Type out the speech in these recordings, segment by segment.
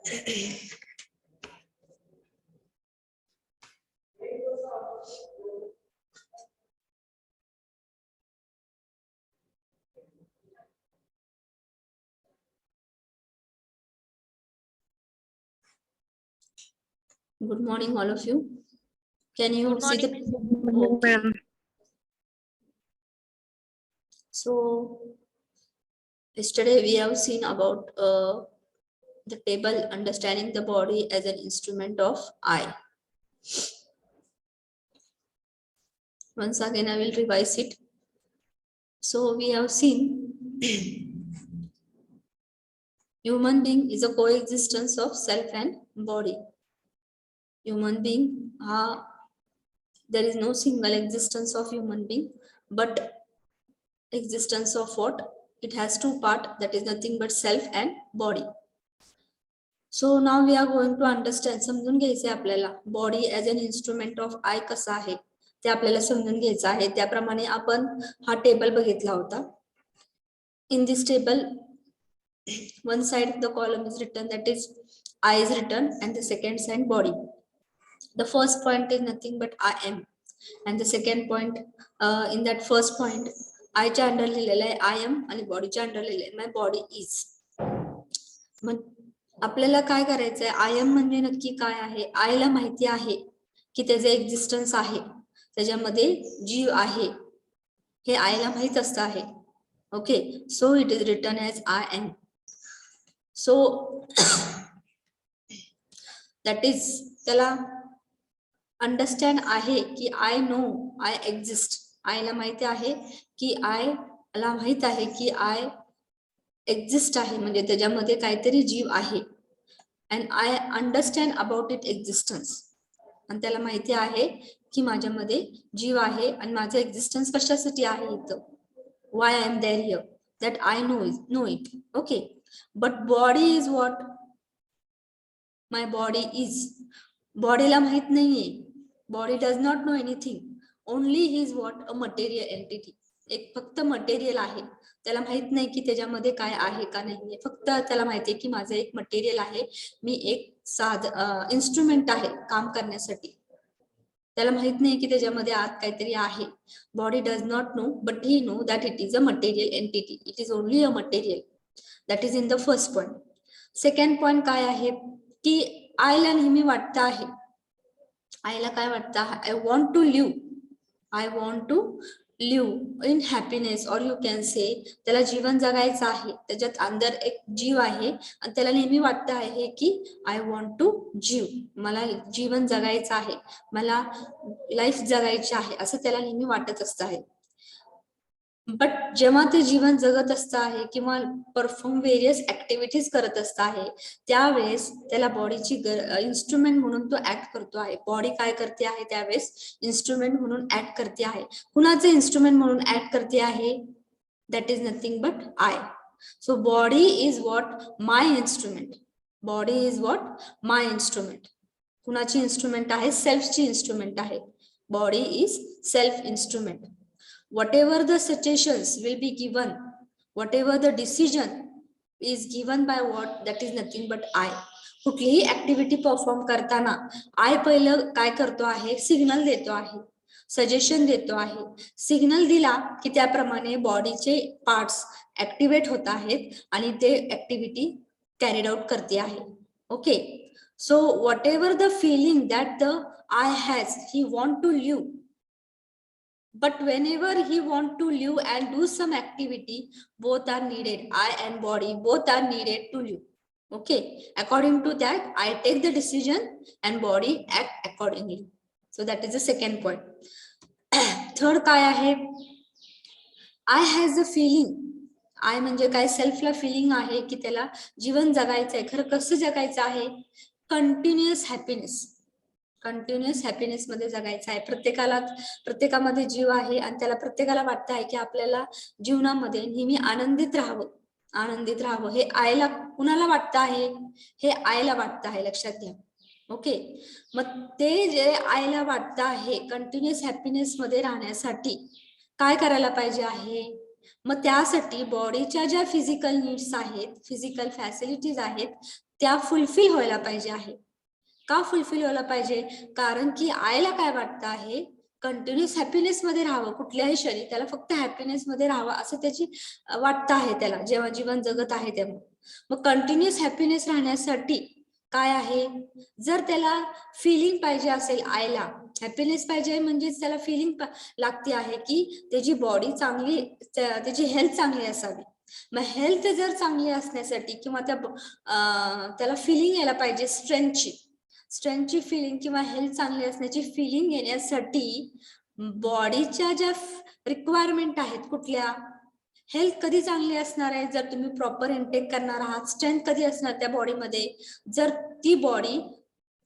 Good morning, all of you. Can you see the? Okay. So yesterday we have seen about the table understanding the body as an instrument of I. Once again, I will revise it. So we have seen human being is a coexistence of self and body. Human being, there is no single existence of human being, but existence of what? It has two parts, that is nothing but self and body. So now we are going to understand, समजून घ्यायचे आपल्याला body as an instrument of I कसा आहे ते आपल्याला समजून घ्यायचं आहे. त्याप्रमाणे आपण हा टेबल बघितला होता. In this table one side the column is written, that is I is written, and the second side body. The first point is nothing but I am, and the second point, in that first point I च्या under लिहिलेलं आहे I am आणि बॉडीच्या under लिहिलेलं आहे my body is. मग आपल्याला काय करायचंय, आय एम म्हणजे नक्की काय आहे. आयला माहिती आहे की त्याचे एक्झिस्टन्स आहे, त्याच्यामध्ये जीव आहे, हे आयला माहित असतं आहे. Okay, so it is written as I am. So that is, त्याला अंडरस्टँड आहे की आय नो आय एक्झिस्ट. आयला माहिती आहे की आयला माहित आहे की आय एक्झिस्ट आहे, म्हणजे त्याच्यामध्ये काहीतरी जीव आहे. And I understand about it existence. आणि त्याला माहिती आहे की माझ्यामध्ये जीव आहे आणि माझं एक्झिस्टन्स कशासाठी आहे इथं. Why I am there here, that I know it. Okay, but body is what? My body is. बॉडीला माहित नाहीये. Body does not know anything. Only he is what? A material entity. एक फक्त मटेरियल आहे, त्याला माहित नाही की त्याच्यामध्ये काय आहे का नाही. फक्त त्याला माहिती आहे की माझं एक मटेरियल आहे, मी एक इन्स्ट्रुमेंट आहे काम करण्यासाठी. त्याला माहित नाही की त्याच्यामध्ये आत काहीतरी आहे. Body does not no, but he know that it is a material entity. It is only a material. That is in the first point. Second point काय आहे की आयला नेहमी वाटतं आहे, आयला काय वाटतं, I want to live. I want to live in happiness, और यू कॅन से त्याला जीवन जगायचं आहे. त्याच्यात अंदर एक जीव आहे आणि त्याला नेहमी वाटतं आहे की आय वॉन्ट टू जीव, मला जीवन जगायचं आहे, मला लाईफ जगायची आहे, असं त्याला नेहमी वाटत असतं आहे. बट जेव्हा ते जीवन जगत असतं आहे किंवा परफॉर्म व्हेरियस ऍक्टिव्हिटीज करत असतं आहे, त्यावेळेस त्याला बॉडीची इन्स्ट्रुमेंट म्हणून तो ऍक्ट करतो आहे. बॉडी काय करते आहे त्यावेळेस? इन्स्ट्रुमेंट म्हणून ऍक्ट करते आहे. कुणाचं इन्स्ट्रुमेंट म्हणून ऍक्ट करते आहे? That is nothing but I. So body is what? My instrument. Body is what? My instrument. कुणाची इन्स्ट्रुमेंट आहे? सेल्फची इन्स्ट्रुमेंट आहे. Body is self instrument. Whatever the situations will be given, whatever the decision is given by what, that is nothing but I. कुठलीही activity perform करताना I पहिलं काय करतो आहे? Signal देतो आहे, सजेशन देतो आहे. सिग्नल दिला की त्याप्रमाणे बॉडीचे पार्ट्स ऍक्टिव्हेट होत आहेत आणि ते ऍक्टिव्हिटी कॅरीड आउट करते आहे. Okay, so whatever the feeling that the I has, he want to live. But whenever he want to live and do some activity, both are needed. I and body both are needed to live. Okay, according to that, I take the decision and body act accordingly. So that is the second point. Third काय आहे? I has a feeling. I म्हणजे काय? सेल्फला feeling आहे की त्याला जीवन जगायचं आहे. खरं कसं जगायचं आहे? Continuous happiness. कंटिन्युअस हॅपीनेस मध्ये जगायचं आहे. प्रत्येकामध्ये जीव आहे आणि त्याला प्रत्येकाला वाटतं आहे की आपल्याला जीवनामध्ये नेहमी आनंदित राहावं, आनंदित राहावं. हे आयला कुणाला वाटतं आहे? हे आयला वाटतं आहे, लक्षात घ्या. ओके, मग ते जे आयला वाटतं आहे कंटिन्युअस हॅपीनेस मध्ये राहण्यासाठी काय करायला पाहिजे आहे? मग त्यासाठी बॉडीच्या ज्या फिजिकल नीड्स आहेत, फिजिकल फॅसिलिटीज आहेत, त्या फुलफिल व्हायला पाहिजे आहे. का फुलफिल व्हायला पाहिजे? कारण की आईला काय वाटतं आहे, कंटिन्युअस हॅपीनेस मध्ये राहावं, कुठल्याही क्षणी त्याला फक्त हॅपीनेस मध्ये राहावं असं त्याची वाटतं आहे त्याला, जेव्हा जीवन जगत आहे तेव्हा. मग कंटिन्युअस हॅपीनेस राहण्यासाठी काय आहे, जर त्याला फिलिंग पाहिजे असेल, आईला हॅपीनेस पाहिजे म्हणजेच त्याला फिलिंग लागते आहे की त्याची बॉडी चांगली, त्याची हेल्थ चांगली असावी. मग हेल्थ जर चांगली असण्यासाठी किंवा त्याला फिलिंग यायला पाहिजे स्ट्रेंथची फिलिंग किंवा हेल्थ चांगली असण्याची फिलिंग येण्यासाठी बॉडीच्या ज्या रिक्वायरमेंट आहेत, कुठल्या, हेल्थ कधी चांगली असणार आहे जर तुम्ही प्रॉपर इनटेक करणार आहात, स्ट्रेंथ कधी असणार त्या बॉडीमध्ये जर ती बॉडी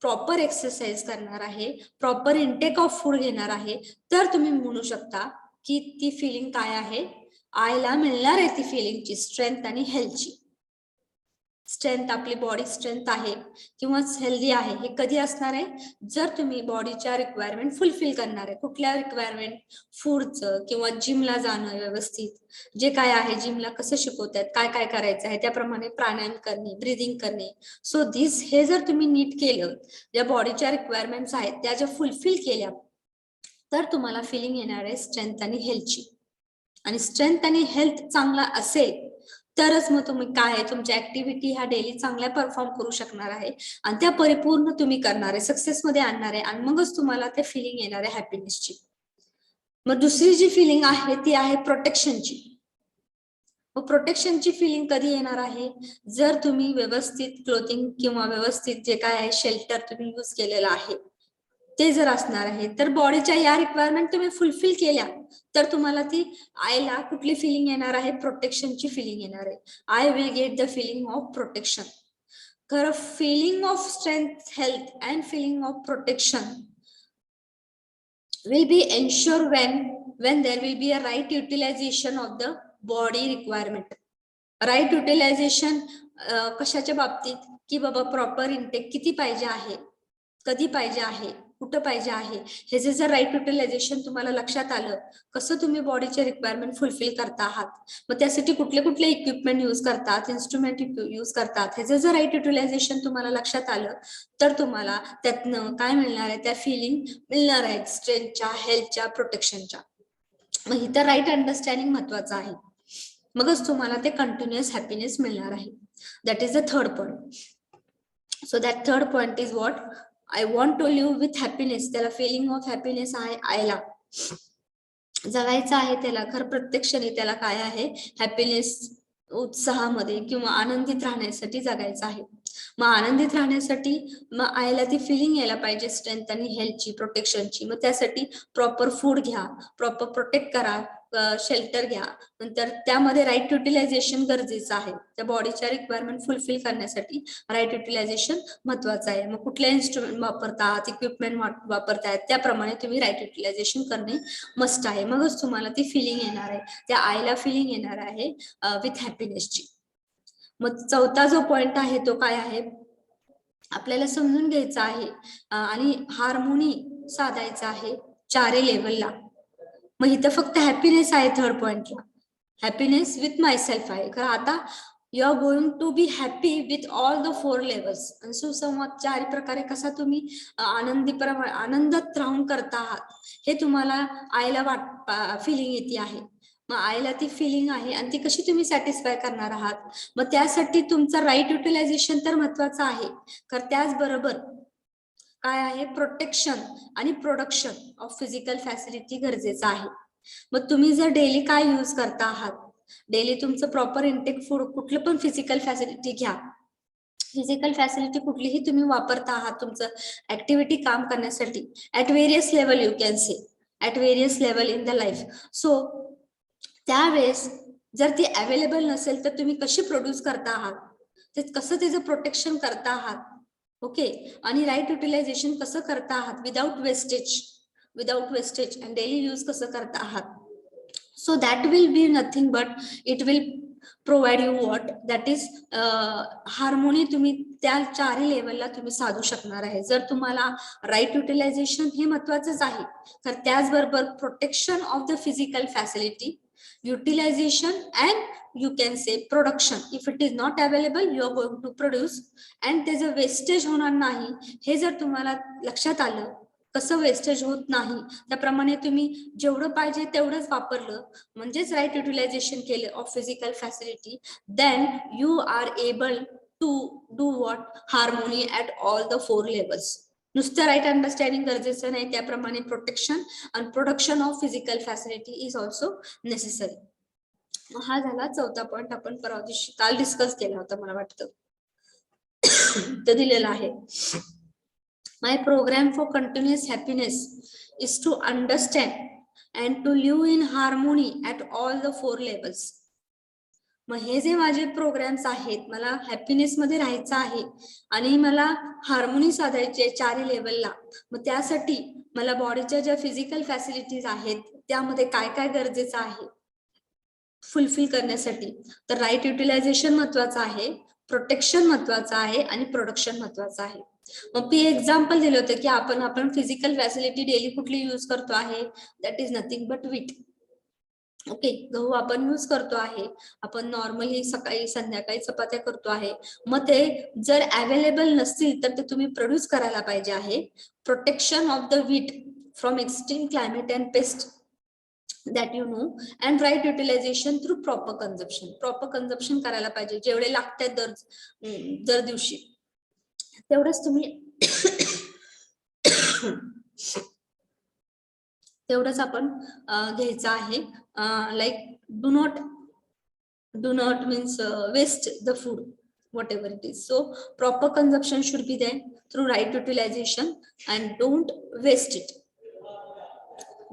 प्रॉपर एक्सरसाइज करणार आहे, प्रॉपर इनटेक ऑफ फूड घेणार आहे, तर तुम्ही म्हणू शकता की ती फिलिंग काय आहे, आईला मिळणार आहे ती फिलिंगची, स्ट्रेंथ आणि हेल्थची. स्ट्रेंथ, आपली बॉडी स्ट्रेंथ आहे किंवा हेल्दी आहे, हे कधी असणार आहे, जर तुम्ही बॉडीच्या रिक्वायरमेंट फुलफिल करणार आहे. कुठल्या रिक्वायरमेंट? फूडचं किंवा जिमला जाणं व्यवस्थित, जे काय आहे जिमला कसं शिकवतात, काय काय करायचं आहे त्याप्रमाणे प्राणायाम करणे, ब्रिदिंग करणे. सो दिस, हे जर तुम्ही नीट केलं, ज्या बॉडीच्या रिक्वायरमेंट्स आहेत त्या जर फुलफिल केल्या, तर तुम्हाला फिलिंग येणार आहे स्ट्रेंथ आणि हेल्थची. आणि स्ट्रेंथ आणि हेल्थ चांगला असेल तरच मग तुम्ही काय आहे, तुमच्या ऍक्टिव्हिटी ह्या डेली चांगल्या परफॉर्म करू शकणार आहे आणि त्या परिपूर्ण तुम्ही करणार आहे, सक्सेस मध्ये आणणार आहे आणि मगच तुम्हाला ते फिलिंग येणार आहे हॅपीनेसची. मग दुसरी जी फिलिंग आहे ती आहे प्रोटेक्शनची. मग प्रोटेक्शनची फिलिंग कधी येणार आहे, जर तुम्ही व्यवस्थित क्लोथिंग किंवा व्यवस्थित जे काय आहे शेल्टर तुम्ही यूज केलेला आहे ते जर असणार आहे, तर बॉडीच्या या रिक्वायरमेंट तुम्ही फुलफिल केल्या तर तुम्हाला ती आईला कुठली फिलिंग येणार आहे, प्रोटेक्शनची फिलिंग येणार आहे. I will get the feeling of protection. खरं feeling of strength, health and feeling of protection will be ensured when there will be a right utilization of the body requirement. Right utilization कशाच्या बाबतीत, की बाबा proper intake किती पाहिजे आहे, कधी पाहिजे आहे, कुठं पाहिजे आहे, हे जर राईट युटिलायझेशन तुम्हाला लक्षात आलं, कसं तुम्ही बॉडीचे रिक्वायरमेंट फुलफिल करता आहात, मग त्यासाठी कुठले कुठले इक्विपमेंट यूज करतात, इन्स्ट्रुमेंट यूज करतात, हे जर राईट युटिलायझेशन तुम्हाला लक्षात आलं, तर तुम्हाला त्यातनं काय मिळणार आहे, त्या फिलिंग मिळणार आहेत स्ट्रेंथच्या, हेल्थच्या, प्रोटेक्शनच्या. मग इथं राईट अंडरस्टँडिंग महत्वाचं आहे, मगच तुम्हाला ते कंटिन्युअस हॅपीनेस मिळणार आहे. That is the third point. So that third point is what I want to live with happiness. त्याला फिलिंग ऑफ हॅपीनेस आहे, आयला जगायचं आहे, त्याला खरं प्रत्येक क्षणी त्याला काय आहे, हॅपीनेस, उत्साहामध्ये किंवा आनंदित राहण्यासाठी जगायचं आहे. मग आनंदित राहण्यासाठी मग आईला ती फिलिंग यायला पाहिजे स्ट्रेंथ आणि हेल्थची, प्रोटेक्शनची. मग त्यासाठी प्रॉपर फूड घ्या, प्रॉपर प्रोटेक्ट करा, शेल्टर घ्या, नंतर त्यामध्ये राईट युटिलायझेशन गरजेचं आहे. त्या बॉडीच्या रिक्वायरमेंट फुलफिल करण्यासाठी राईट युटिलायझेशन महत्वाचं आहे. मग कुठल्या इन्स्ट्रुमेंट वापरतात, इक्विपमेंट वापरतायत, त्याप्रमाणे तुम्ही राईट युटिलायझेशन करणे मस्ट आहे, मगच तुम्हाला ती फिलिंग येणार आहे, त्या आईला फिलिंग येणार आहे विथ हॅपीनेसची. मग चौथा जो पॉइंट आहे तो काय आहे, आपल्याला समजून घ्यायचा आहे आणि हार्मोनी साधायचा आहे चारही लेवलला. मग इथं फक्त हॅपीनेस आहे थर्ड पॉइंटला, हॅपीनेस विथ माय सेल्फ आहे. खरं आता you are going to be happy with all the 4 levels. सुसंवाद चार प्रकारे कसा तुम्ही आनंदात राहून करता आहात, हे तुम्हाला आईला फिलिंग येते आहे. मग आईला ती फिलिंग आहे आणि ती कशी तुम्ही सॅटिस्फाय करणार आहात, मग त्यासाठी तुमचा राईट युटिलायझेशन तर महत्वाचं आहे, तर त्याचबरोबर काय आहे, प्रोटेक्शन आणि प्रोडक्शन ऑफ फिजिकल फॅसिलिटी गरजेचं आहे. मग तुम्ही जर डेली काय यूज करता आहात, डेली तुमचं प्रॉपर इनटेक फूड, कुठलं पण फिजिकल फॅसिलिटी घ्या, फिजिकल फॅसिलिटी कुठलीही तुम्ही वापरता आहात तुमचं ऍक्टिव्हिटी काम करण्यासाठी, at various level, you can say at various level in the life. So त्यावेळेस जर ती अवेलेबल नसेल तर तुम्ही कशी प्रोड्यूस करता आहात, ते कसं त्याचं प्रोटेक्शन करता आहात, ओके, आणि राईट युटिलायझेशन कसं करता आहात विदाउट वेस्टेज आणि डेली यूज कसं करता आहात. So that will be nothing but it will provide you what, that is harmony. तुम्ही त्या चारही लेवलला तुम्ही साधू शकणार आहे जर तुम्हाला राईट युटिलायझेशन हे महत्वाचंच आहे, तर त्याचबरोबर protection of the physical facility utilization and you can say production. If it is not available, you are going to produce and त्याचं वेस्टेज होणार नाही. हे जर तुम्हाला लक्षात आलं कसं वेस्टेज होत नाही, त्याप्रमाणे तुम्ही जेवढं पाहिजे तेवढंच वापरलं म्हणजेच राईट युटिलायझेशन केलं of physical facility, then you are able to do what harmony at all the 4 levels. नुसतं राईट अंडरस्टँडिंग गरजेचं नाही, त्याप्रमाणे प्रोटेक्शन आणि production of physical facility is also necessary. हा झाला चौथा पॉइंट. आपण परवा दिवशी काल डिस्कस केला होता मला वाटतं. तो दिलेला आहे. My program for continuous happiness is to understand and to live in harmony at all the 4 levels. मग हे जे माझे प्रोग्राम्स आहेत, मला हॅपीनेस मध्ये राहायचं आहे आणि मला हार्मोनी साधायची आहे 4 लेवलला. मग त्यासाठी मला बॉडीच्या ज्या फिजिकल फॅसिलिटीज आहेत त्यामध्ये काय काय गरजेचं आहे फुलफिल करण्यासाठी, तर राईट युटिलायझेशन महत्वाचं आहे, प्रोटेक्शन महत्वाचं आहे आणि प्रोडक्शन महत्वाचं आहे. मग मी एक्झाम्पल दिलं होतं की आपण फिजिकल फॅसिलिटी डेली कुठली यूज करतो आहे, that is nothing but wheat. Okay, गहू आपण यूज करतो आहे, आपण नॉर्मली सकाळी संध्याकाळी चपात्या करतो आहे. मग ते जर अवेलेबल नसतील तर ते तुम्ही प्रोड्यूस करायला पाहिजे आहे. Protection of the wheat from extreme climate and paste that you know, and right utilization through proper consumption. Proper consumption करायला पाहिजे, जेवढे लागतात दर दिवशी तेवढंच तुम्ही तेवढंच आपण घ्यायचं आहे. Like do not means waste the food whatever it is. So proper consumption should be there through right utilization and don't waste it.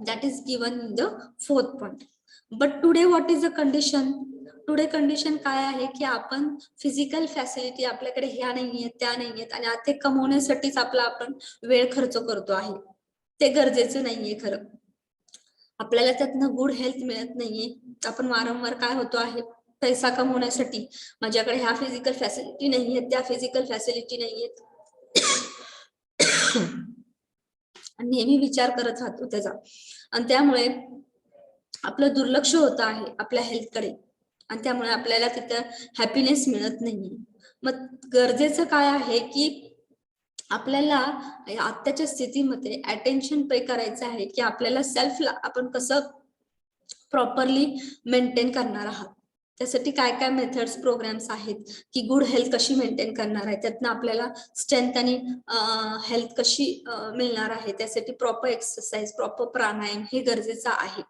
That is given in the 4th point. But today what is the condition? Today condition काय आहे की आपण physical facility आपल्याकडे ह्या नाहीयेत त्या नाहीयेत आणि ते कमवण्यासाठीच आपण वेळ खर्च करतो आहे. ते गरजेचं नाहीये खरं. आपल्याला त्यातनं गुड हेल्थ मिळत नाहीये. आपण वारंवार काय होतो आहे, पैसा कमवण्यासाठी माझ्याकडे ह्या फिजिकल फॅसिलिटी नाहीयेत, त्या फिजिकल फॅसिलिटी नाहीयेत, नेहमी विचार करत राहतो त्याचा आणि त्यामुळे आपलं दुर्लक्ष होत आहे आपल्या हेल्थकडे आणि त्यामुळे आपल्याला तिथं हॅपीनेस मिळत नाहीये. मग गरजेचं काय आहे की आपल्याला आत्ताच्या स्थितीमध्ये अटेन्शन पे करायचं आहे की आपल्याला सेल्फला आपण कसं प्रॉपरली मेंटेन करणार आहात. त्यासाठी काय काय मेथड्स प्रोग्राम्स आहेत की गुड हेल्थ कशी मेंटेन करणार आहे, त्यातनं आपल्याला स्ट्रेंथ आणि हेल्थ कशी मिळणार आहे, त्यासाठी प्रॉपर एक्सरसाइज प्रॉपर प्राणायाम हे गरजेचं आहे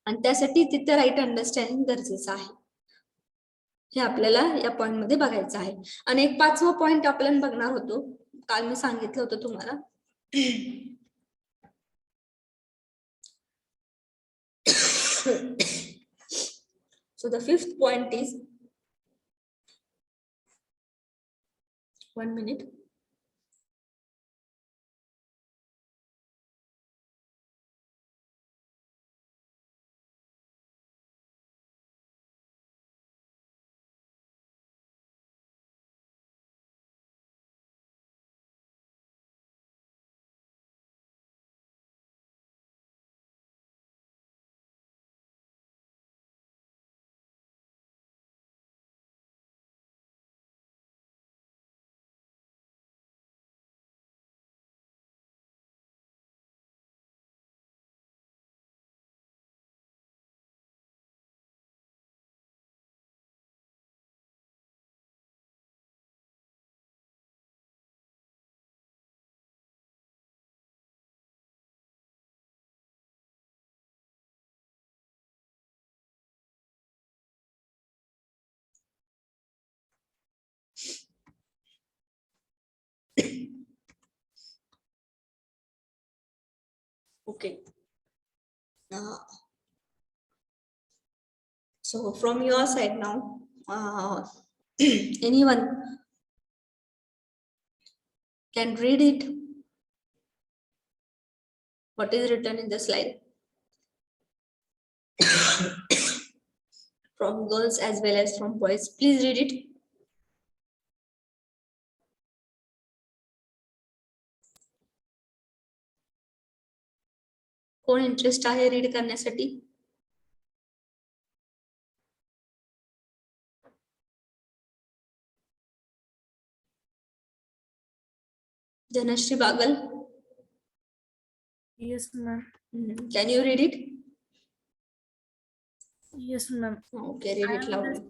आणि त्यासाठी तिथे राईट अंडरस्टँडिंग गरजेचं आहे. हे आपल्याला या पॉइंट मध्ये बघायचं आहे. आणि एक 5वा पॉइंट आपण बघणार होतो, काल मी सांगितलं होतं तुम्हाला. So the 5th point is 1 minute. Okay. So from your side now, anyone can read it. What is written in the slide? From girls as well as from boys. Please read it. कोण interest आहे read करण्यासाठी? Janashri Bagal. Yes, ma'am. Can you read it? Yes, ma'am. Okay, read it loudly.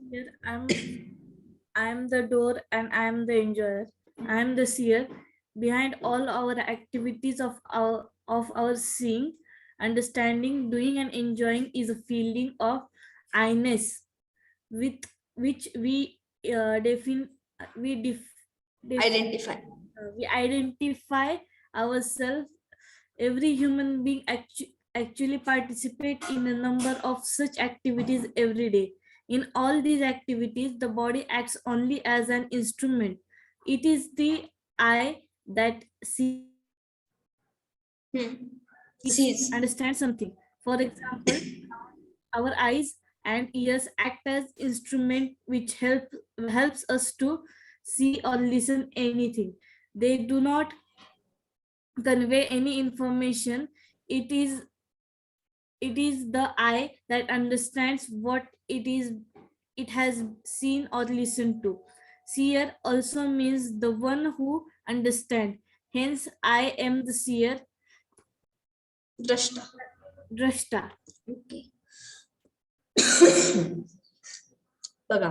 I am the door and I am the enjoyer. I am the seer. Behind all our activities of our seeing, understanding, doing, and enjoying is a feeling of I-ness, with which we def, Identify. we identify ourselves. Every human being actually participate in a number of such activities every day. In all these activities, the body acts only as an instrument. It is the I that sees, Sees. understands something. For example, our eyes and ears act as instrument which helps us to see or listen anything. They do not convey any information. It is the eye that understands what it has seen or listened to. Seer also means the one who understands. Hence, I am the seer, Drashta. drashta. Okay. बघा,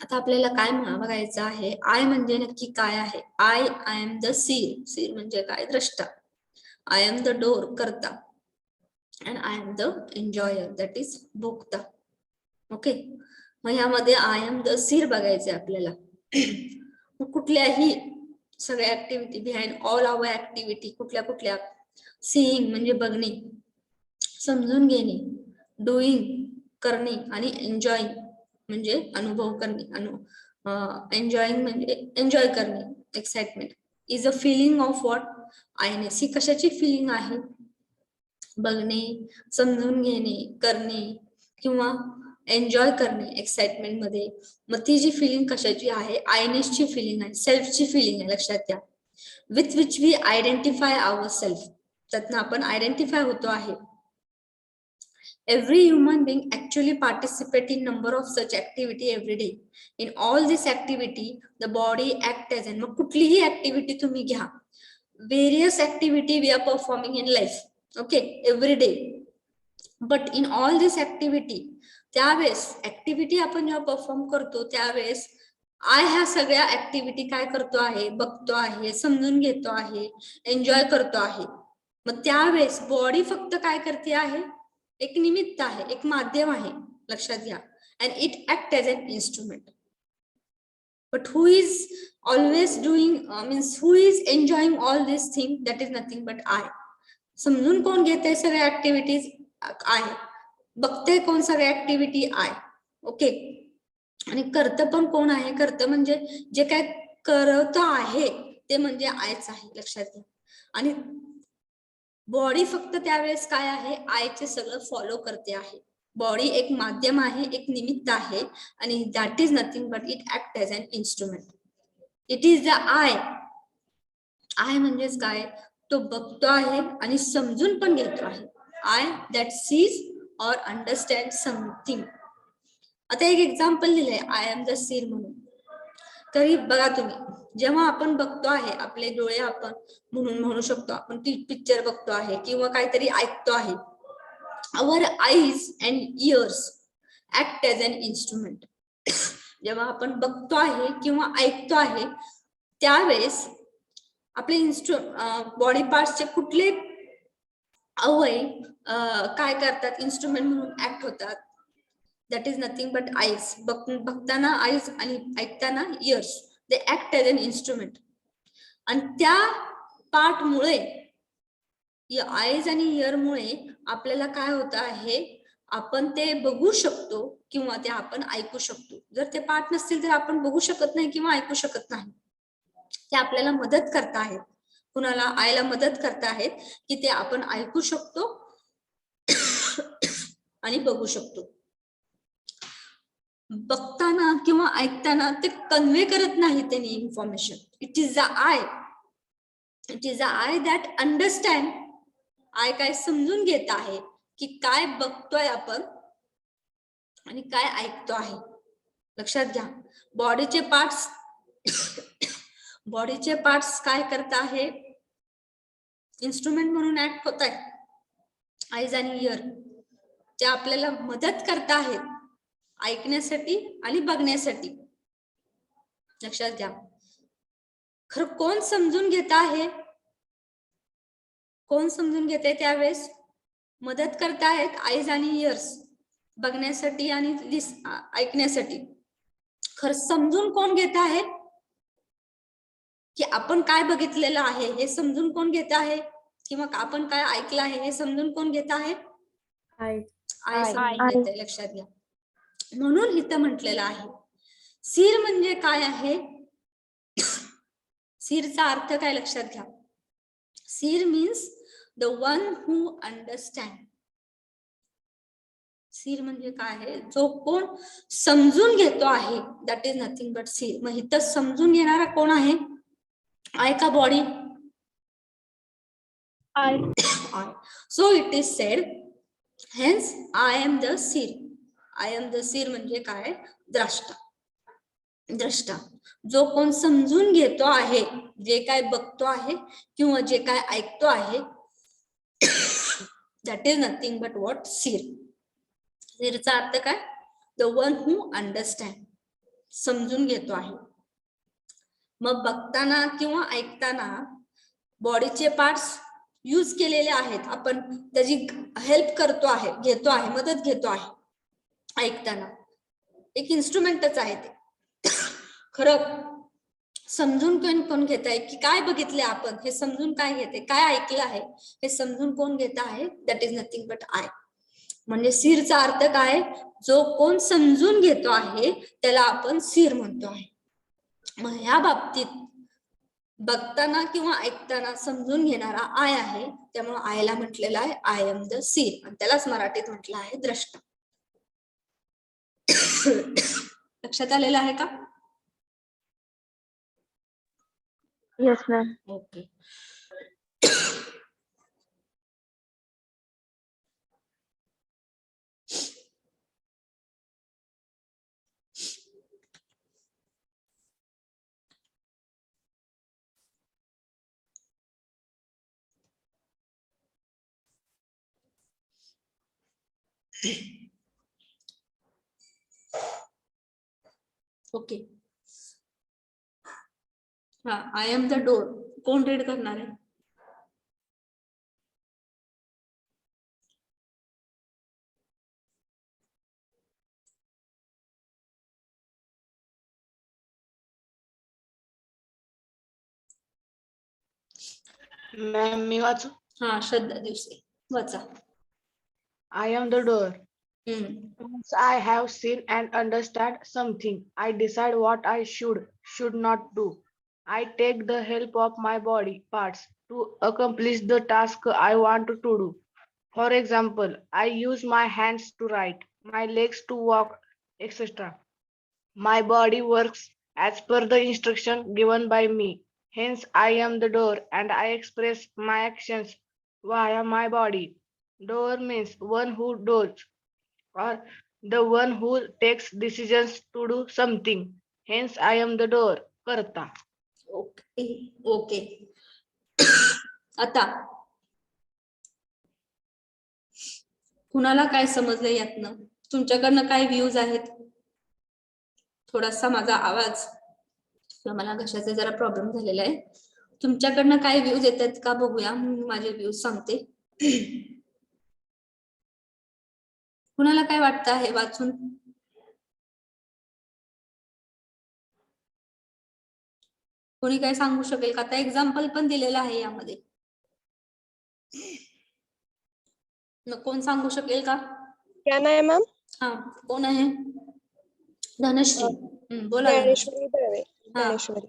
आता आपल्याला काय बघायचं आहे. I म्हणजे नक्की काय आहे. I am the seer. Seer म्हणजे काय? द्रष्टा. आय एम द डोर, करता. And I am the enjoyer, that is भोगता. ओके, मग ह्यामध्ये आय एम द सीर बघायचंय आपल्याला. कुठल्याही सगळ्या ऍक्टिव्हिटी, बिहाइंड ऑल आवर ऍक्टिव्हिटी, कुठल्या कुठल्या. सीइंग म्हणजे बघणे, समजून घेणे, डुईंग करणे, आणि एन्जॉईंग म्हणजे अनुभव करणे. एन्जॉईंग म्हणजे एन्जॉय करणे, excitement. Is a feeling of what? Iness. ही कशाची फिलिंग आहे? बघणे, समजून घेणे, करणे किंवा एन्जॉय करणे एक्साइटमेंट मध्ये. मग ती जी फिलिंग कशाची आहे? आयनेसची फिलिंग आहे, सेल्फची फिलिंग आहे. लक्षात घ्या. With which we identify our self. त्यातनं आपण आयडेंटिफाय होतो आहे. Every human being actually participate in number of such activity every day. In all this activity, the body act as, and मग कुठलीही activity तुम्ही घ्या. Various activity we are performing in life. Okay, every day. But in all this activity, त्यावेळेस activity आपण जेव्हा perform करतो त्यावेळेस I ह्या सगळ्या ऍक्टिव्हिटी काय करतो आहे? बघतो आहे, समजून घेतो आहे, एन्जॉय करतो आहे. मग त्यावेळेस बॉडी फक्त काय करते आहे? एक निमित्त आहे, एक माध्यम आहे. लक्षात घ्या. And it act as an instrument. But who is always doing, means who is enjoying all this thing? That is nothing but I. समजून कोण घेते सगळ्या ऍक्टिव्हिटीज? आय. बघते कोण सगळ्या ऍक्टिव्हिटी? आय. ओके, आणि करत पण कोण आहे? करत म्हणजे जे काय करत आहे ते म्हणजे आयच आहे. लक्षात घ्या. आणि बॉडी फक्त त्यावेळेस काय आहे? आयचे सगळं फॉलो करते आहे. बॉडी एक माध्यम आहे, एक निमित्त आहे, आणि that is nothing but it act as an instrument. It is the I. I म्हणजेच काय? तो बघतो आहे आणि समजून पण घेतो आहे. आय दॅट सीज और अंडरस्टँड समथिंग. आता एक एक्झाम्पल दिलंय आय एम द सीर म्हणून. तरी बघा तुम्ही, जेव्हा आपण बघतो आहे, आपले डोळे आपण म्हणू शकतो, आपण पिक्चर बघतो आहे किंवा काहीतरी ऐकतो आहे. Our eyes and ears act as an instrument. जेव्हा आपण बघतो आहे किंवा ऐकतो आहे त्यावेळेस आपले बॉडी पार्टचे कुठले अवयव काय करतात? इन्स्ट्रुमेंट म्हणून ऍक्ट होतात. That is nothing but eyes. बघताना आईज आणि ऐकताना ears. They act as an instrument. आणि त्या पार्टमुळे, आईज आणि इयर मुळे आपल्याला काय होत आहे? आपण ते बघू शकतो किंवा ते आपण ऐकू शकतो. जर ते पार्ट नसतील तर आपण बघू शकत नाही किंवा ऐकू शकत नाही. ते आपल्याला मदत करत आहेत. कुणाला? आईला मदत करत आहेत की ते आपण ऐकू शकतो आणि बघू शकतो. बघताना किंवा ऐकताना ते कन्वे करत नाही त्यांनी information. It is the I. It is the I that understand. I काय समजून घेत आहे की काय बघतोय आपण आणि काय ऐकतो आहे. लक्षात घ्या. बॉडीचे पार्ट्स बॉडीचे पार्ट्स काय करत आहे, इन्स्ट्रुमेंट म्हणून ऍक्ट होत आहे. आईज आणि इयर जे आपल्याला मदत करत आहेत ऐकण्यासाठी आणि बघण्यासाठी. लक्षात घ्या. खरं कोण समजून घेत आहे, कोण समजून घेते त्यावेळेस मदत करत आहेत आईज आणि इयर्स बघण्यासाठी आणि ऐकण्यासाठी. खरं समजून कोण घेत आहे की आपण काय बघितलेलं आहे हे समजून कोण घेत आहे, किंवा आपण काय ऐकलं आहे हे समजून कोण घेत आहे, आई समजून घेते. लक्षात घ्या. म्हणून इथं म्हटलेलं आहे सीर म्हणजे काय आहे, सीरचा अर्थ काय लक्षात घ्या. Seer means the one who understand. Seer म्हणजे काय आहे, जो कोण समजून घेतो आहे, that is nothing but seer. मग इथं समजून घेणारा कोण आहे, आय का body? I. So it is said hence I am the seer. I am the seer म्हणजे काय, द्रष्टा. द्रष्टा जो कोण समजून घेतो आहे, जे काय बघतो आहे किंवा जे काय ऐकतो आहे, that is nothing but what, seer. सीरचा अर्थ काय, द वन हू अंडरस्टँड, समजून घेतो आहे. मग बघताना किंवा ऐकताना बॉडीचे पार्ट्स यूज केलेले आहेत, आपण त्याची हेल्प करतो आहे, घेतो आहे, मदत घेतो आहे ऐकताना. एक इन्स्ट्रुमेंटच आहे ते. खरं समजून कोण घेत आहे की काय बघितले आपण हे समजून काय घेते, काय ऐकलं आहे हे समजून कोण घेत आहे, that is nothing but I. म्हणजे सीरचा अर्थ काय, जो कोण समजून घेतो आहे त्याला आपण सीर म्हणतो आहे. मग ह्या बाबतीत बघताना किंवा ऐकताना समजून घेणारा आय आहे, त्यामुळे आयला म्हटलेलं आहे आय एम द सीर, आणि त्यालाच मराठीत म्हटलं आहे द्रष्टा. लक्षात आलेलं आहे का? Yes, ma'am. ओके. ओके. हा, आय एम द डोर कोण रीड करणार आहे? मॅम मी वाचू. हा, श्रद्धा दिवसे वाचा. I am the door. हम्म. Once I have seen and understand something, I decide what I should not do. I take the help of my body parts to accomplish the task I want to do. For example, I use my hands to write, my legs to walk, etc. My body works as per the instruction given by me. Hence, I am the door and I express my actions via my body. Door means one who does or the one who takes decisions to do something. Hence, I am the door. Karta. Okay. Okay. आता कुणाला काय समजलं यातनं? तुमच्याकडनं काय views आहेत? थोडासा माझा आवाज, मला घशाचा जरा प्रॉब्लेम झालेला आहे. तुमच्याकडनं काय व्ह्यूज येतात का बघूया, माझे व्ह्यूज सांगते. कुणाला काय वाटतं आहे वाचून? कोणी काय सांगू शकेल का? आता एक्झाम्पल पण दिलेलं आहे यामध्ये. कोण सांगू शकेल का? क्या नाम है मैम? हा, कोण आहे? धनश्री. बोला धनश्री. Dhaneshwari Dave. हा. Dhaneshwari.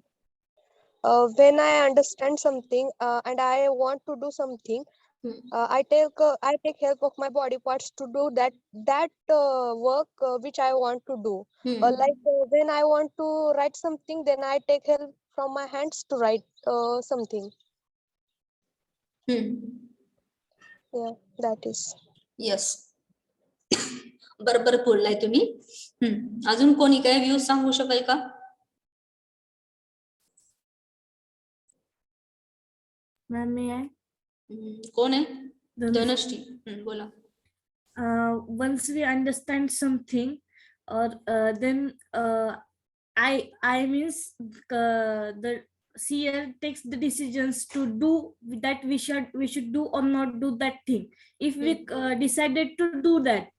When I understand something and I want to do something, I take help of my body parts to do that work which I want to do. Like when I want to write something, then I take help from my hands to write something. Yeah, that is. Yes. बरोबर बोललाय तुम्ही. अजून कोणी काय views सांगू शकाल का? Ma'am, may I? कोण आहे? Dhanush. धनश्री. बोला. Once we understand something, or then I means the seer takes the decisions to do that we should do or not do that thing. If we decided to do that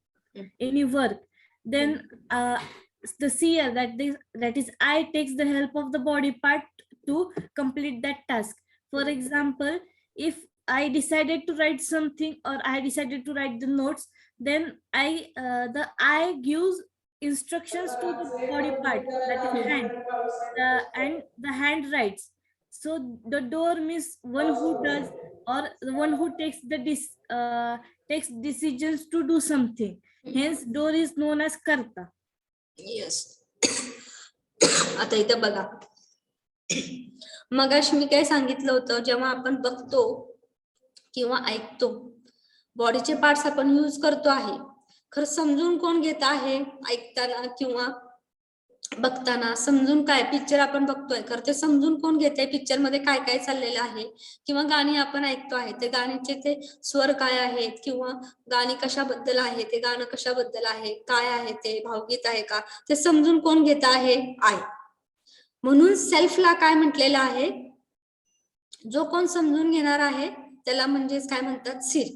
any work, then the seer, that is I, takes the help of the body part to complete that task. For example, if I decided to write something, or I decided to write the notes, then the I gives instructions to the body part, that is hand, and the hand writes. So the door means one who does, or the one who takes takes decisions to do something. Hence door is known as karta. Yes. आता इथं बघा, मगाशी मी काय सांगितलं होतं, जेव्हा आपण बघतो किंवा ऐकतो, बॉडीचे पार्ट्स आपण यूज करतो आहे, खरं समजून कोण घेत आहे? ऐकताना किंवा बघताना समजून काय पिक्चर आपण बघतोय, खरं ते समजून कोण घेते? पिक्चर मध्ये काय काय चाललेलं आहे, किंवा गाणी आपण ऐकतो आहे, ते गाण्याचे ते स्वर काय आहेत, किंवा गाणी कशाबद्दल आहे, ते गाणं कशाबद्दल आहे, काय आहे, ते भावगीत आहे का, ते समजून कोण घेत आहे? आहे. म्हणून सेल्फला काय म्हटलेलं आहे? जो कोण समजून घेणार आहे त्याला म्हणजेच काय म्हणतात? सीर.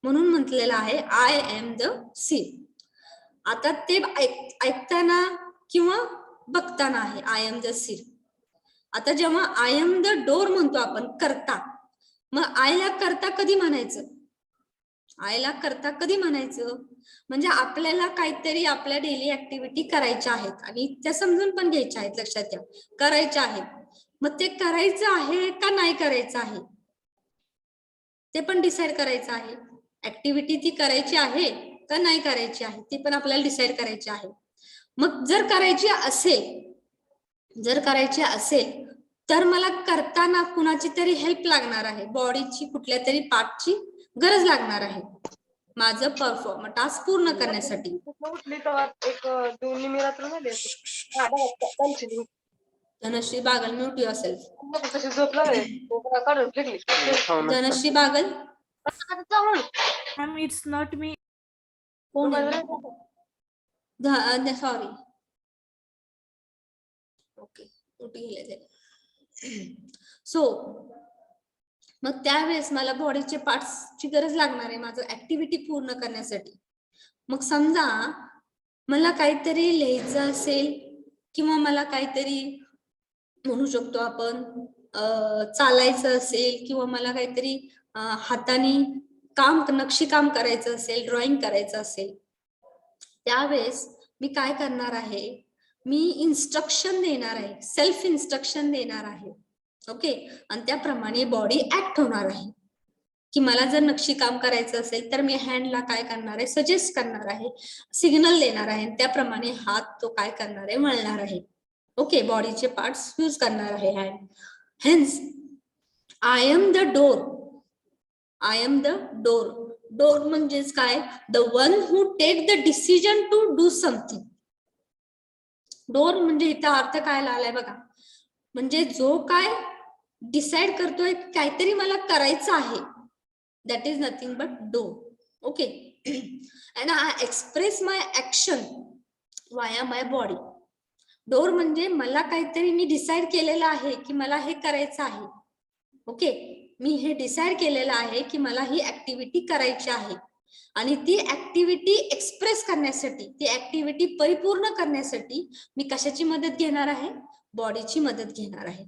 म्हणून म्हटलेलं आहे आय एम द सीर. आता ते ऐकताना किंवा बघताना आहे आय एम द सीर. आता जेव्हा आय एम द डोर म्हणतो आपण, करता, मग आयला करता कधी म्हणायचं? आयला करता कधी म्हणायचं? म्हणजे आपल्याला काहीतरी आपल्या डेली ऍक्टिव्हिटी करायच्या आहेत आणि त्या समजून पण घ्यायच्या आहेत, लक्षात घ्या, करायच्या आहेत. मग ते करायचं आहे का नाही करायचं आहे ते पण डिसाइड करायचं आहे. ऍक्टिव्हिटी ती करायची आहे का नाही करायची आहे ती पण आपल्याला डिसाइड करायची आहे. मग जर करायची असेल तर मला करताना कुणाची तरी हेल्प लागणार आहे, बॉडीची कुठल्या तरी पार्टची गरज लागणार आहे माझं टास्क पूर्ण करण्यासाठी. Dhanashree Bagal, mute yourself. Dhanashree Bagal. Ma'am, it's not me. कोण आहे? सॉरी. ओके, सो मग त्यावेळेस मला बॉडीचे पार्ट्सची गरज लागणार आहे माझं ऍक्टिव्हिटी पूर्ण करण्यासाठी. मग समजा मला काहीतरी लिहायचं असेल किंवा मला काहीतरी म्हणू शकतो आपण चालायचं असेल किंवा मला काहीतरी हाताने नक्षीकाम करायचं असेल, ड्रॉइंग करायचं असेल, त्यावेळेस मी काय करणार आहे? मी इन्स्ट्रक्शन देणार आहे, सेल्फ इन्स्ट्रक्शन देणार आहे. ओके, आणि त्याप्रमाणे बॉडी ऍक्ट होणार आहे. की मला जर नक्षीकाम करायचं असेल तर मी हँडला काय करणार आहे? सजेस्ट करणार आहे, सिग्नल देणार आहे, त्याप्रमाणे हात तो काय करणार आहे? वळणार आहे. ओके, बॉडीचे पार्ट्स यूज करणार आहे hand. Hence I am the doer. I am the doer. Doer म्हणजेच काय? The one who take the decision to do something. Doer म्हणजे इथं अर्थ काय आलाय बघा, म्हणजे जो काय डिसाइड करतोय काहीतरी मला करायचं आहे, that is nothing but door. Okay, and I express my action वाया माय बॉडी. डोर म्हणजे मला काहीतरी मी डिसाइड केलेलं आहे की मला हे करायचं आहे. ओके, मी हे डिसाइड केलेलं आहे की मला ही ऍक्टिव्हिटी करायची आहे आणि ती ऍक्टिव्हिटी एक्सप्रेस करण्यासाठी, ती ऍक्टिव्हिटी परिपूर्ण करण्यासाठी मी कशाची मदत घेणार आहे? बॉडीची मदत घेणार आहे.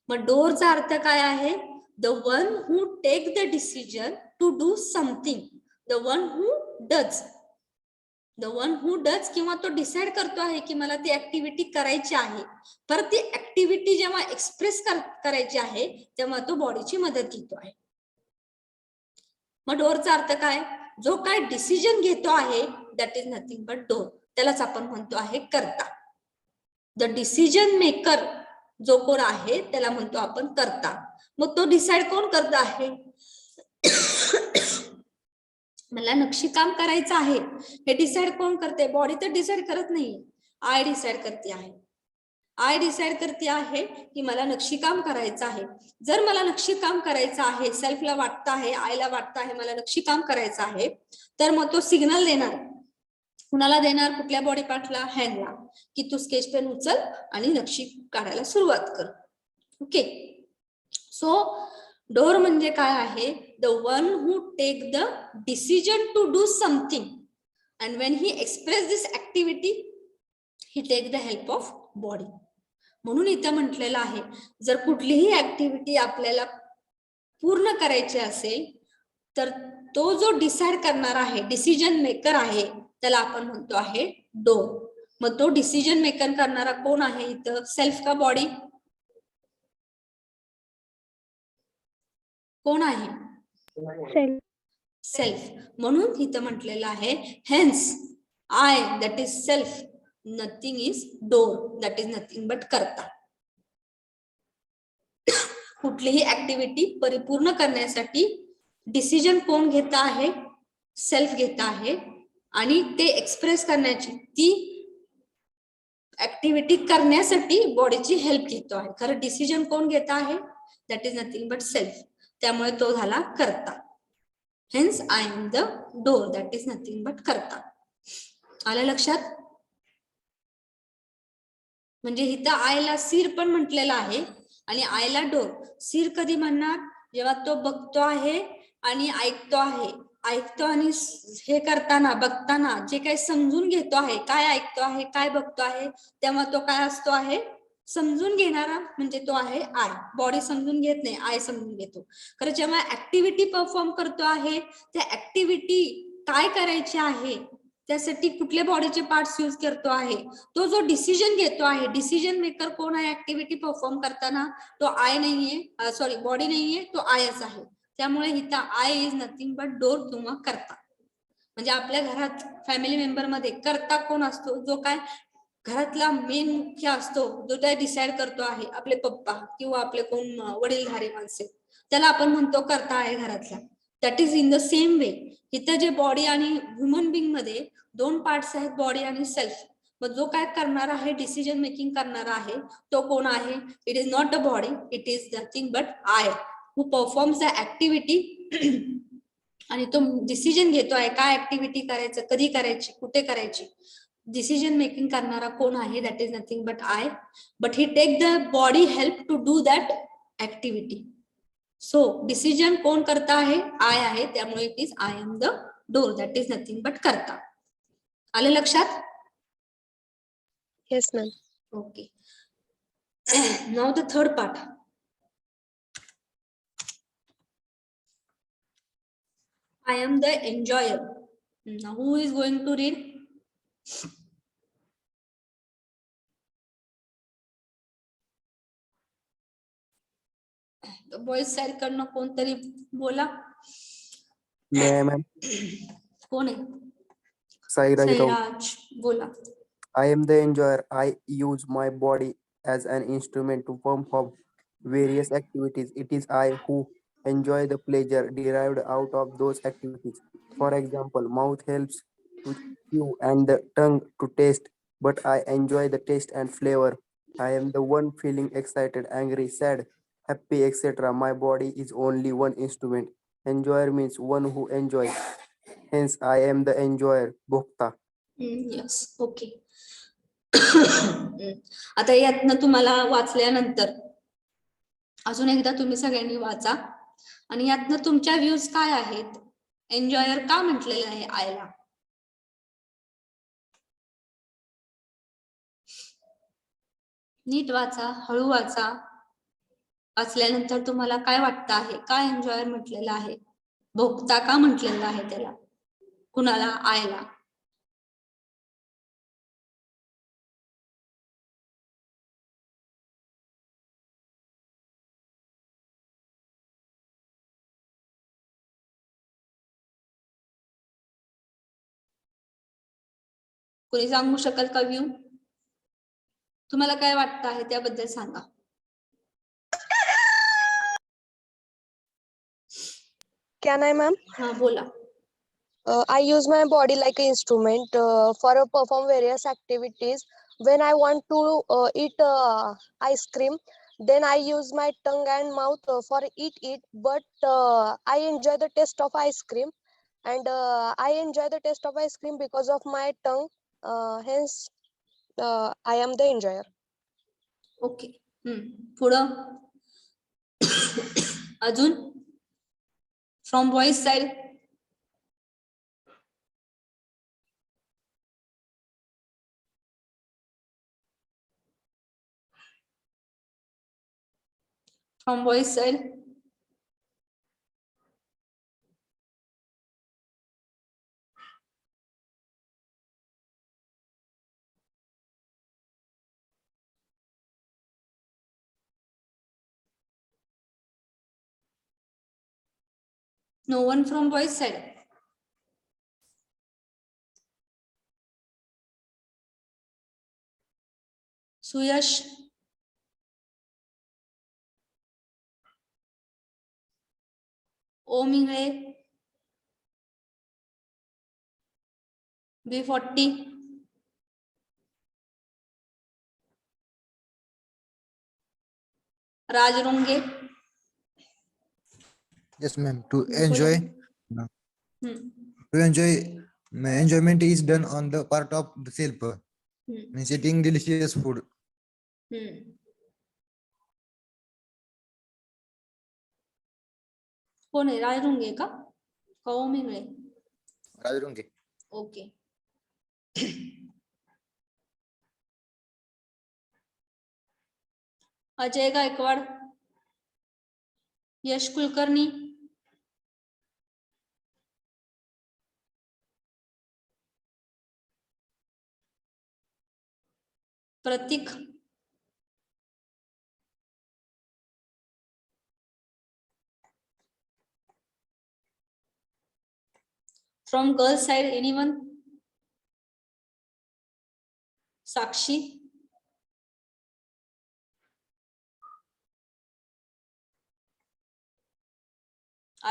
मग डोरचा अर्थ काय आहे? The one who take the decision to do something. The one who does. The one who does किंवा तो डिसाइड करतो आहे की मला ती ऍक्टिव्हिटी करायची आहे, परत ती ऍक्टिव्हिटी जेव्हा एक्सप्रेस करायची आहे तेव्हा तो बॉडीची मदत घेतो आहे. मग डोरचा अर्थ काय? जो काय डिसिजन घेतो आहे that is nothing but door. त्यालाच आपण म्हणतो आहे कर्ता. द डिसिजन मेकर जो कोण आहे त्याला म्हणतो आपण कर्ता. मग तो डिसाइड कोण करत आहे? मला नक्षीकाम करायचं आहे हे डिसाइड कोण करते? बॉडी तर डिसाइड करत नाही, आय डिसाइड करते आहे. आय डिसाइड करते आहे की मला नक्षीकाम करायचं आहे. जर मला नक्षीकाम करायचं आहे, सेल्फला वाटतं आहे, आयला वाटतं आहे मला नक्षीकाम करायचं आहे, तर मग तो सिग्नल देणार. कुणाला देणार? कुठल्या बॉडी पार्टला? हँडला, की तू स्केच पेन उचल आणि नक्षी काढायला सुरुवात कर. ओके. सो डोर म्हणजे काय आहे? The one who take the decision to do something and when he express this activity he take the help of body. म्हणून इथं म्हटलेलं आहे जर कुठलीही ऍक्टिव्हिटी आपल्याला पूर्ण करायची असेल तर तो जो डिसाइड करणार आहे, डिसिजन मेकर आहे, त्याला आपण म्हणतो आहे डोर. मग तो डिसिजन मेकर करणारा कोण आहे इथं? सेल्फ का बॉडी? कोण आहे? सेल्फ. म्हणून इथं म्हटलेलं आहे hence I that is self, nothing is doer, that is nothing but करता. कुठलीही ऍक्टिव्हिटी परिपूर्ण करण्यासाठी डिसिजन कोण घेत आहे? सेल्फ घेत आहे. आणि ते एक्सप्रेस करण्याची, ती ऍक्टिव्हिटी करण्यासाठी बॉडीची हेल्प घेतो आहे. खरं डिसिजन कोण घेत आहे? That is nothing but self. त्यामुळे तो झाला करता. Hence I am the doer, that is nothing but करता. आलं लक्षात? म्हणजे इथं आयला सिर पण म्हटलेलं आहे आणि आयला डोर. सिर कधी म्हणणार? जेव्हा तो बघतो आहे आणि ऐकतो आहे. ऐकतो आणि हे करताना, बघताना जे काही समजून घेतो आहे, काय ऐकतो आहे, काय बघतो आहे, तेव्हा तो काय असतो आहे? समजून घेणारा, म्हणजे तो आहे आय. बॉडी समजून घेत नाही, आय समजून घेतो. खरं जेव्हा ऍक्टिव्हिटी परफॉर्म करतो आहे, त्या ऍक्टिव्हिटी काय करायची आहे त्यासाठी कुठले बॉडीचे पार्ट्स यूज करतो आहे? तो जो डिसिजन घेतो आहे, डिसिजन मेकर कोण आहे ऍक्टिव्हिटी परफॉर्म करताना? तो आय नाहीये, सॉरी बॉडी नाहीये, तो आयच आहे. त्यामुळे इथं I is nothing but door किंवा करता. म्हणजे आपल्या घरात फॅमिली मेंबर मध्ये करता कोण असतो? जो काय घरातला मेन मुख्य असतो, जो काय डिसाइड करतो आहे, आपले पप्पा किंवा आपले कोण वडीलधारी माणसे, त्याला आपण म्हणतो करता आहे घरातला. That is in the same way इथं जे बॉडी आणि ह्युमन बिंग मध्ये दोन पार्ट्स आहेत, बॉडी आणि सेल्फ. मग जो काय करणार आहे, डिसिजन मेकिंग करणार आहे, तो कोण आहे? It is not a body, it is nothing but I who performs the activity. आणि तो डिसिजन घेतो आहे काय ऍक्टिव्हिटी करायचं, कधी करायची, कुठे करायची. डिसिजन मेकिंग करणारा कोण आहे? That is nothing but I, but he take the body help to do that activity. So decision कोण करता आहे? आय आहे. त्यामुळे it is I am the doer, that is nothing but करता. आलं लक्षात? Yes, ma'am. Okay. Now the third part. I am the enjoyer. Now who is going to read? Boys side कडनं कोणतरी बोला. मॅम कोण आहे? साईराज राऊत. सैराज बोला. I am the enjoyer. I use my body as an instrument to perform various activities. It is I who enjoy the pleasure derived out of those activities. For example, mouth helps to chew and the tongue to taste, but I enjoy the taste and flavor. I am the one feeling excited, angry, sad, happy, etc. My body is only one instrument. Enjoyer means one who enjoys. Hence, I am the enjoyer. Bhokta. Yes, okay. आता यातनं तुम्हाला वाचल्यानंतर अजून एकदा तुम्ही सगळ्यांनी वाचा आणि यातनं तुमच्या व्ह्यूज काय आहेत? एन्जॉयर का म्हटलेलं आहे आयला? नीट वाचा, हळू वाचा. वाचल्यानंतर तुम्हाला काय वाटतं आहे? काय एन्जॉयर म्हटलेलं आहे? भोगता का म्हटलेलं आहे त्याला? कुणाला? आयला. कोणी सांगू शकाल का व्ह्यू? तुम्हाला काय वाटतं आहे त्याबद्दल सांगा. Can I, ma'am? हा बोला. I use my body like an instrument for perform various activities. when I want to eat ice cream, then I use my tongue and mouth for eat it. But I enjoy the taste of ice cream, and I enjoy the taste of ice cream because of my tongue. Hence, I am the enjoyer. Okay. पुढं अजून from boys side. From boys side. No one from boys side. Suyash. Om Ingle. B40. Raj Runge. Yes, ma'am. To बोला. enjoy, हम्म. enjoyment is done on the part of the self. हम्म. Means eating delicious food. हम्म. कोण आहे? राज रुंगे का Om Ingle? Rajrungi. Okay. Ajay Gaikwad. Yash Kulkarni. Prateek. From girls side anyone? Sakshi.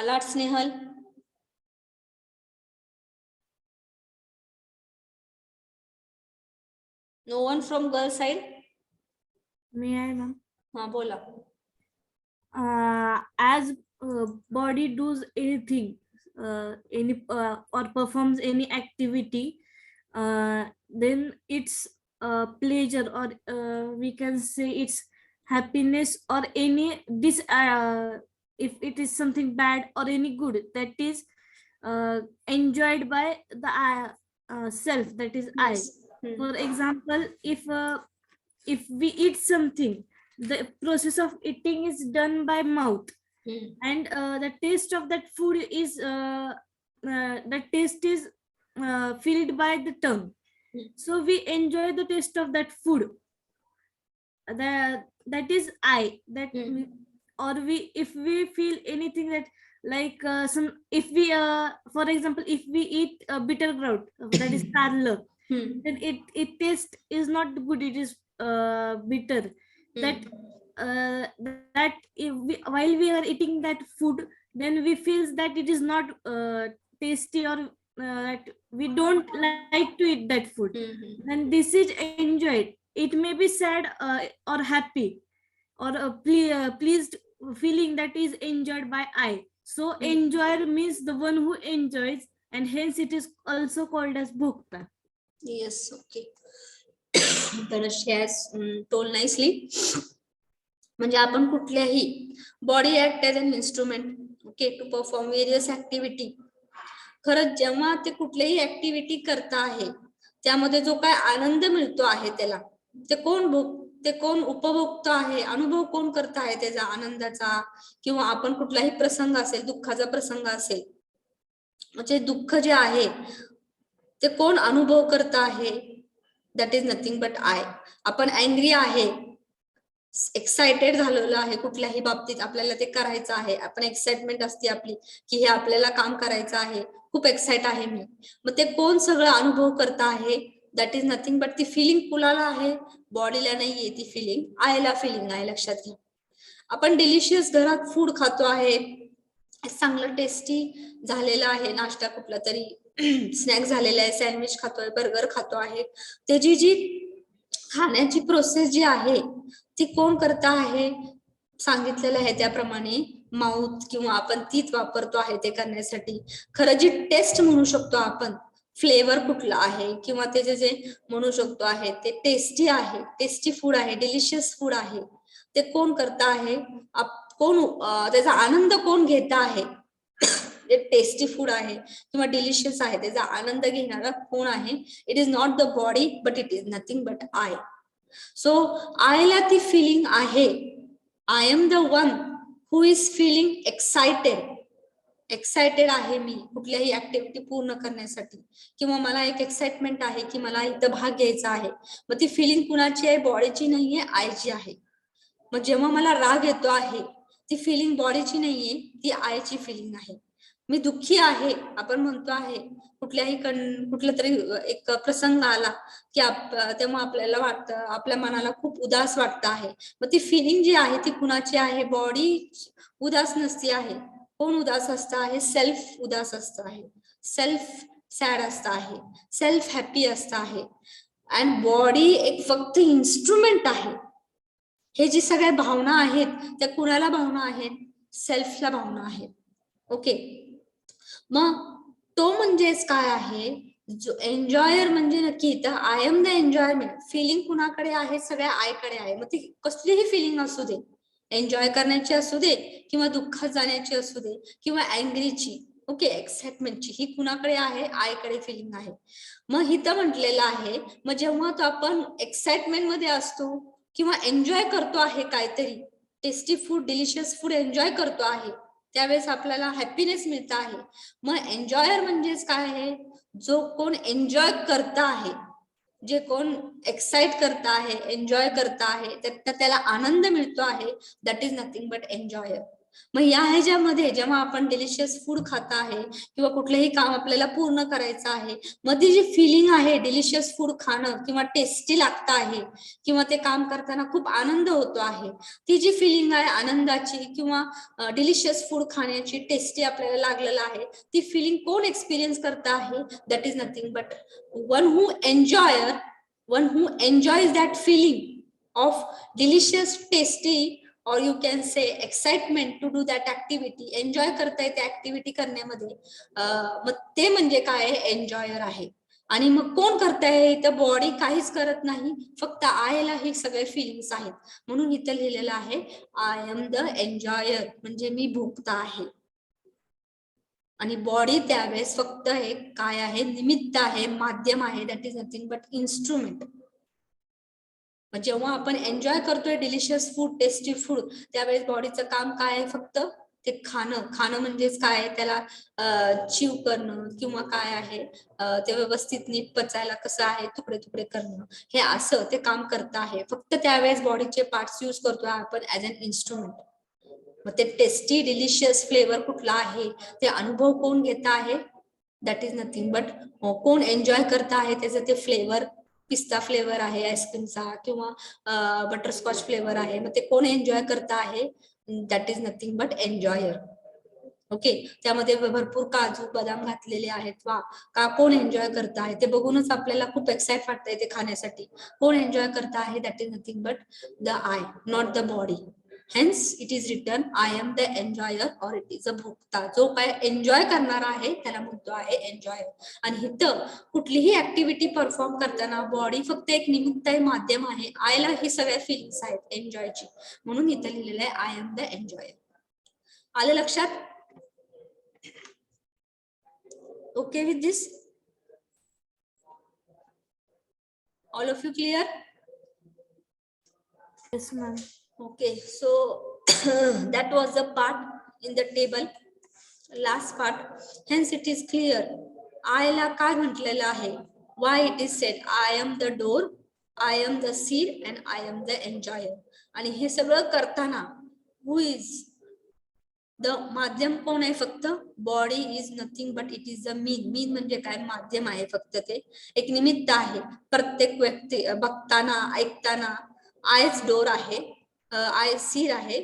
आलाट Snehal. No one from girls side. May I, ma'am? हाँ बोला. As body does anything, or performs any activity, then it's pleasure, or we can say it's happiness, or any this if it is something bad or any good, that is enjoyed by the self, that is I. Yes. For example, if we eat something, the process of eating is done by mouth, and the taste of that food is the taste is filled by the tongue. So we enjoy the taste of that food. That is I. That or we, if we feel anything that like if we for example, if we eat bitter gourd, that is karla, then it taste is not good, it is bitter. That if while we are eating that food, then we feel that it is not tasty, or that we don't like to eat that food. Then this is enjoyed. It may be sad or happy, or pleased feeling, that is enjoyed by I. So enjoyer means the one who enjoys, and hence it is also called as bhokta. Yes, okay. Tanush has told nicely. म्हणजे आपण कुठल्याही body act as an instrument okay to perform various activity. खरंच जेव्हा ते कुठलीही activity करता आहे त्यामध्ये जो काय आनंद मिळतो आहे त्याला ते कोण उपभोगतो आहे, अनुभव कोण करत आहे त्याचा आनंदाचा, किंवा आपण कुठलाही प्रसंग असेल, दुःखाचा प्रसंग असेल, म्हणजे दुःख जे आहे ते कोण अनुभव करत आहे, that is nothing but I. आपण अँग्री आहे, एक्साइटेड झालेलो आहे कुठल्याही बाबतीत, आपल्याला ते करायचं आहे, आपण एक्साइटमेंट असते आपली की हे आपल्याला काम करायचं आहे, खूप एक्साइट आहे मी, मग ते कोण सगळं अनुभव करत आहे, दॅट इज नथिंग बट ती फिलिंग कुणाला आहे, बॉडीला नाहीये ती फिलिंग, आयला फिलिंग आहे. लक्षात घ्या. आपण डिलिशियस घरात फूड खातो आहे, चांगलं टेस्टी झालेलं आहे, नाश्ता कुठला तरी स्नॅक्स झालेला आहे, सँडविच खातोय, बर्गर खातो आहे, त्याची जी खाण्याची प्रोसेस जी आहे ती कोण करता आहे, सांगितलेलं आहे त्याप्रमाणे माउथ किंवा आपण तीच वापरतो आहे ते करण्यासाठी. खरं जी टेस्ट म्हणू शकतो आपण, फ्लेवर कुठला आहे किंवा त्याचे जे म्हणू शकतो आहे ते टेस्टी आहे, टेस्टी फूड आहे, डिलिशियस फूड आहे, ते कोण करता आहे, कोण त्याचा आनंद कोण घेता आहे, जे टेस्टी फूड आहे किंवा डिलिशियस आहे त्याचा आनंद घेणारा कोण आहे, it is not the body but it is nothing but I. So आयला ती फिलिंग आहे, I am the one who is feeling excited आहे मी कुठल्याही ऍक्टिव्हिटी पूर्ण करण्यासाठी, किंवा मला एक एक्साइटमेंट आहे की मला इथं भाग घ्यायचा आहे. मग ती फिलिंग कुणाची आहे, बॉडीची नाहीये, आयची आहे. मग जेव्हा मला राग येतो आहे ती फिलिंग बॉडीची नाहीये, ती आयची फिलिंग आहे. मी दुःखी आहे, आपण म्हणतो आहे कुठल्याही कुठला तरी एक प्रसंग आला की तेव्हा आपल्याला वाटतं, आपल्या मनाला खूप उदास वाटतं आहे. मग ती फिलिंग जी आहे ती कुणाची आहे, बॉडी उदास नसती आहे. कोण उदास असतं आहे, सेल्फ उदास असतं आहे, सेल्फ सॅड असतं आहे, सेल्फ हॅपी असतं आहे. अँड बॉडी एक फक्त इन्स्ट्रुमेंट आहे. हे जी सगळ्या भावना आहेत त्या कुणाला भावना आहेत, सेल्फला भावना आहेत. ओके, मग तो म्हणजेच काय आहे, जो एन्जॉयर म्हणजे नक्की इथं I am the enjoyment, feeling कुणाकडे आहे, सगळ्या आयकडे आहे. मग ती कसलीही फिलिंग असू दे, एन्जॉय करण्याची असू दे किंवा दुःखात जाण्याची असू दे किंवा अँग्रीची, ओके, एक्साइटमेंटची, ही कुणाकडे आहे, आयकडे फिलिंग आहे. मग इथं म्हटलेलं आहे, मग जेव्हा तो आपण एक्साइटमेंट मध्ये असतो किंवा एन्जॉय करतो आहे काहीतरी tasty food, delicious food enjoy करतो आहे, त्यावेळेस आपल्याला हॅपीनेस मिळत आहे. मग एन्जॉयर म्हणजेच काय आहे, जो कोण एन्जॉय करता आहे, जे कोण एक्साइट करता आहे, एन्जॉय करता आहे, त्याला आनंद मिळतो आहे, that is nothing but enjoyer. मग या ह्याच्यामध्ये जेव्हा आपण डिलिशियस फूड खात आहे किंवा कुठलंही काम आपल्याला पूर्ण करायचं आहे, मग ती जी फिलिंग आहे डिलिशियस फूड खाणं किंवा टेस्टी लागतं आहे किंवा ते काम करताना खूप आनंद होतो आहे, ती जी फिलिंग आहे आनंदाची किंवा डिलिशियस फूड खाण्याची, टेस्टी आपल्याला लागलेलं आहे, ती फिलिंग कोण एक्सपिरियन्स करत आहे, that is nothing but one who enjoys that feeling of delicious, tasty, or you can say excitement to do that activity, enjoy करताय त्या ऍक्टिव्हिटी करण्यामध्ये, मग ते म्हणजे काय, एन्जॉयर आहे. आणि मग कोण करताय, इथं बॉडी काहीच करत नाही, फक्त आयला हे सगळे फिलिंग्स आहेत. म्हणून इथं लिहिलेलं आहे आय एम द एन्जॉयर, म्हणजे मी भोगता आहे. आणि बॉडी त्यावेळेस फक्त हे काय आहे, निमित्त आहे, माध्यम आहे, that is nothing but instrument. जेव्हा आपण एन्जॉय करतोय डिलिशियस फूड, टेस्टी फूड, त्यावेळेस बॉडीचं काम काय आहे, फक्त ते खाणं म्हणजेच काय, त्याला चिव करणं किंवा काय आहे ते व्यवस्थित नीट पचायला कसं आहे, तुकडे तुकडे करणं, हे असं ते काम करत आहे. फक्त त्यावेळेस बॉडीचे पार्ट्स यूज करतोय आपण ऍज अन इन्स्ट्रुमेंट. मग ते टेस्टी डिलिशियस फ्लेवर कुठला आहे, ते अनुभव कोण घेत आहे, दॅट इज नथिंग बट कोण एन्जॉय करत आहे त्याचं ते फ्लेवर. पिस्ता फ्लेवर आहे आईस्क्रीमचा किंवा बटरस्कॉच फ्लेवर आहे, मग ते कोण एन्जॉय करता आहे, that is nothing but enjoyer. Okay, त्यामध्ये भरपूर काजू बदाम घातलेले आहेत, वा का कोण एन्जॉय करत आहे, ते बघूनच आपल्याला खूप एक्साइट वाटतंय ते खाण्यासाठी. कोण एन्जॉय करत आहे, that is nothing but the I, not the body. Hence it is written I am the enjoyer और इट इज अ भोक्ता. जो काय एन्जॉय करणार आहे त्याला म्हणतो आहे एन्जॉयर. आणि इथं कुठलीही ऍक्टिव्हिटी परफॉर्म करताना बॉडी फक्त एक निमित्त आहे, माध्यम आहे, आयला ही सगळ्या फिलिंग्स आहेत एन्जॉयची. म्हणून इथं लिहिलेलं आहे आय एम द एन्जॉयर. आलं लक्षात? Okay with this? All of you clear? Yes, ma'am. Okay, so that was the part in the table, last part. Hence it is clear. I ला काय म्हटलेलं आहे? Why it is said I am the door, I am the seed and I am the enjoyer. आणि हे सगळं करताना who is the माध्यम कोण आहे, फक्त body is nothing but it is the mean म्हणजे काय, माध्यम आहे, फक्त ते एक निमित्त आहे. प्रत्येक व्यक्ती बघताना ऐकताना आयच डोर आहे, आय सीड आहे,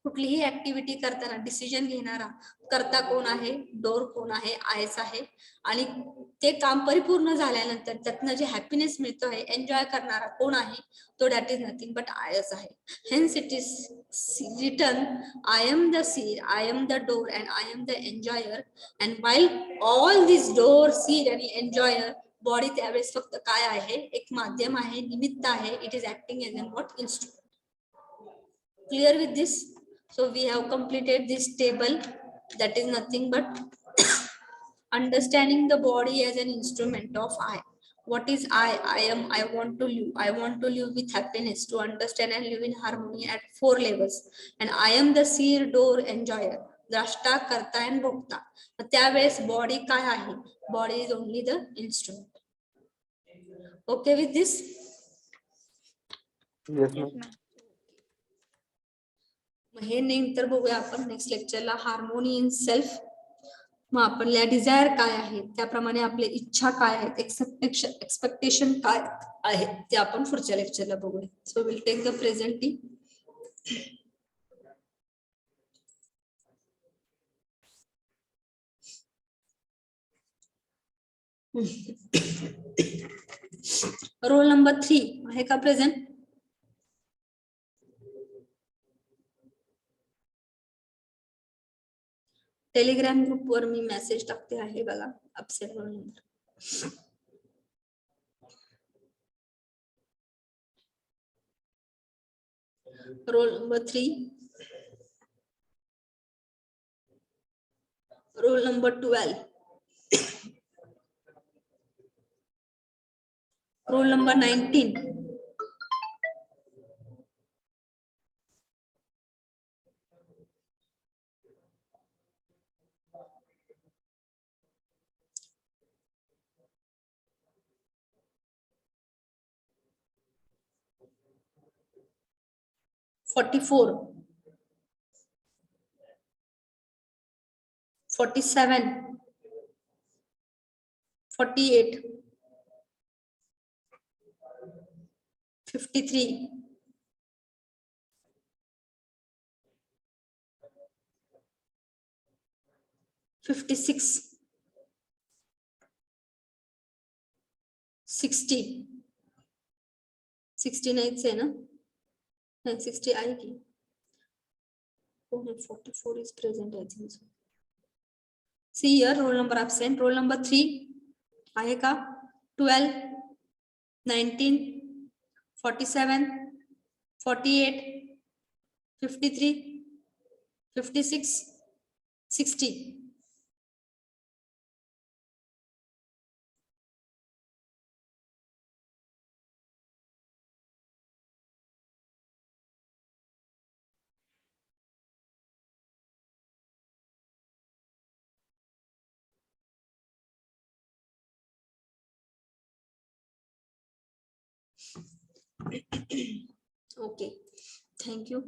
कुठलीही ऍक्टिव्हिटी करताना डिसिजन घेणारा करता कोण आहे, डोर कोण आहे, आयच आहे. आणि ते काम परिपूर्ण झाल्यानंतर त्यातनं जे हॅपीनेस मिळतो आहे, एन्जॉय करणारा कोण आहे, तो दॅट इज नथिंग बट आयच आहे. Hence it is written, I am the seed, I am the door and I am the enjoyer. And while all this door, seed आणि एन्जॉयर, बॉडी त्यावेळेस फक्त काय आहे, एक माध्यम आहे, निमित्त आहे. It is acting as an what, instrument. Clear with this? So we have completed this table, that is nothing but understanding the body as an instrument of I. What is I? I am, I want to live. I want to live with happiness, to understand and live in harmony at 4 levels. And I am the seer, door, enjoyer. द्रष्टा, करता and भोगता. त्यावेळेस body काय आहे? Body is only the instrument. Okay with this? Yes, ma'am. मग हे नंतर बघूया आपण नेक्स्ट लेक्चरला, हार्मोनी इन सेल्फ. मग आपल्या डिझायर काय आहे, त्याप्रमाणे आपल्या इच्छा काय आहेत, एक्सपेक्टेशन काय आहे, ते आपण पुढच्या लेक्चरला बघूया. So will take the presenty. Roll number 3 आहे का प्रेझेंट? टेलिग्राम ग्रुप वर मी मेसेज टाकते आहे बघा, upset roll number. Role number 3, roll number 12, roll number 19, $44, $47, $48, $53, $56, $60, 69 है ना, 60 आएगी. 44 is present, I think so. See here, roll number absent. Roll number 3 आहे का? 12, 19, 47, 48, 53, 56, 60. Okay, thank you.